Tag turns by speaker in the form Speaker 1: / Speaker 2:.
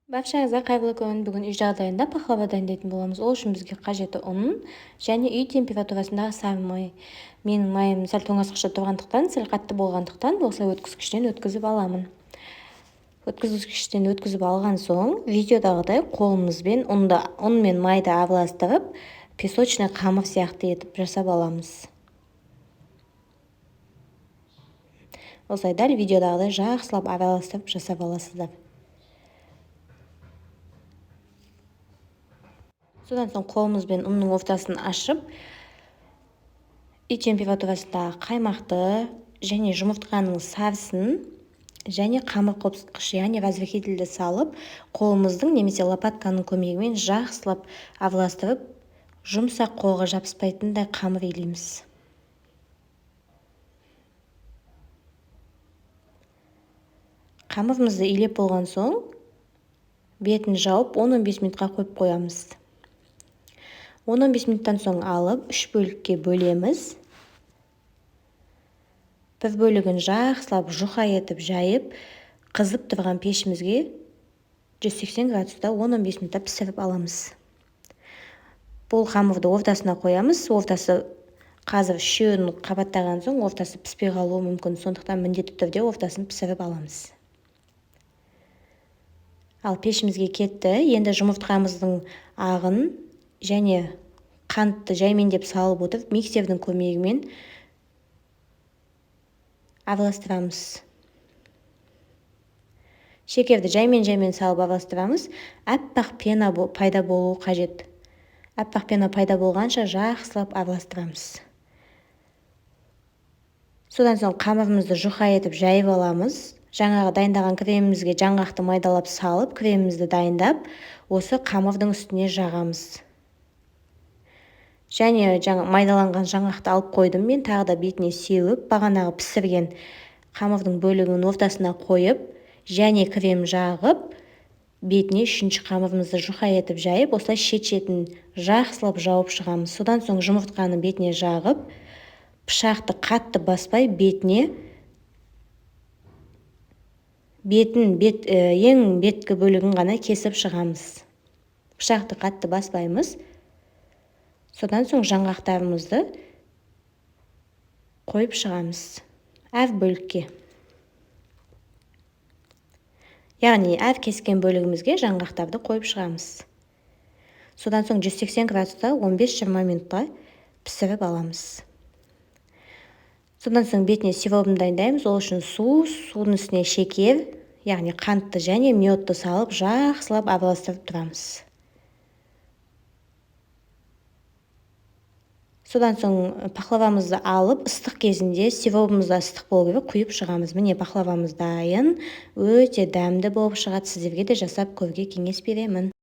Speaker 1: Баршаңызға қайырлы күн. Бүгін үй жағдайында пахлава дайындайтын боламыз. Ол үшін бізге қажеті ұн және үй температурасындағы сары май. Менің майым сәл тоңазытқышта тұрғандықтан, сәл қатты болғандықтан осылай өткізгіштен өткізіп аламын. Өткізгіштен өткізіп алған соң, видеодағыдай қолымызбен ұн мен майды араластырып, песочный қамыр сияқты етіп жасап аламыз. Осылай дәл видеодағыдай жақсылап араластырып жасап аласыздар. Содан соң қолымызбен ұнның ортасын ашып, үй температурасындағы қаймақты және жұмыртқаның сарысын және қамыр қопсытқыш, яғни разрыхлительді салып, қолымыздың немесе лопатканың көмегімен жақсылап араластырып, жұмсақ қолға жабыспайтындай қамыр илейміз. Қамырымызды илеп болған соң, бетін жауып 10-15 минутқа қойып қоямыз. 10-15 минуттан соң алып, 3 бөлікке бөлеміз. Бір бөлігін жақсылап жұқа етіп жайып, қызып тұрған пешімізге 180 градуста 10-15 минутта пісіріп аламыз. Бұл қамырды ортасына қоямыз. Ортасы қазір үшеуін қабаттаған соң, ортасы піспей қалуы мүмкін. Сондықтан міндетті түрде ортасын пісіріп аламыз. Ал пешімізге кетті. Енді жұмыртқамыздың ағын және қантты жаймендеп салып отырып, миксердің көмегімен араластырамыз. Шекерді жаймен салып араластырамыз. Аппақ пена пайда болуы қажет. Аппақ пена пайда болғанша жақсылап араластырамыз. Содан соң қамырымызды жұқа етіп жайып аламыз. Жаңағы дайындаған кремімізге жаңғақты майдалап салып, кремімізді дайындап, осы қамырдың үстіне жағамыз. Және майдаланған жаңғақты алып қойдым мен, тағы да бетіне сеуіп, бағанағы пісірген қамырдың бөлігін ортасына қойып, және крем жағып, бетіне үшінші қамырымызды жұқа етіп жайып, осылай шет-шетін жақсылап жауып шығамыз. Содан соң жұмыртқаны бетіне жағып, пышақты қатты баспай, ең беткі бөлігін ғана кесіп шығамыз. Пышақты қатты баспаймыз. Содан соң жаңғақтарымызды қойып шығамыз әр бөлікке. Яғни әр кескен бөлігімізге жаңғақтарды қойып шығамыз. Содан соң 180 градуста 15-20 минутқа пісіріп аламыз. Содан соң бетіне сиропын дайындаймыз. Ол үшін судың үстіне шекер, яғни қантты және медті салып, жақсылап араластырып тұрамыз. Содан соң пахлавамызды алып, ыстық кезінде, сиропымызда ыстық болу керек, құйып шығамыз. Міне пахлавамыз дайын, өте дәмді болып шығады. Сіздерге де жасап көруге кеңес беремін.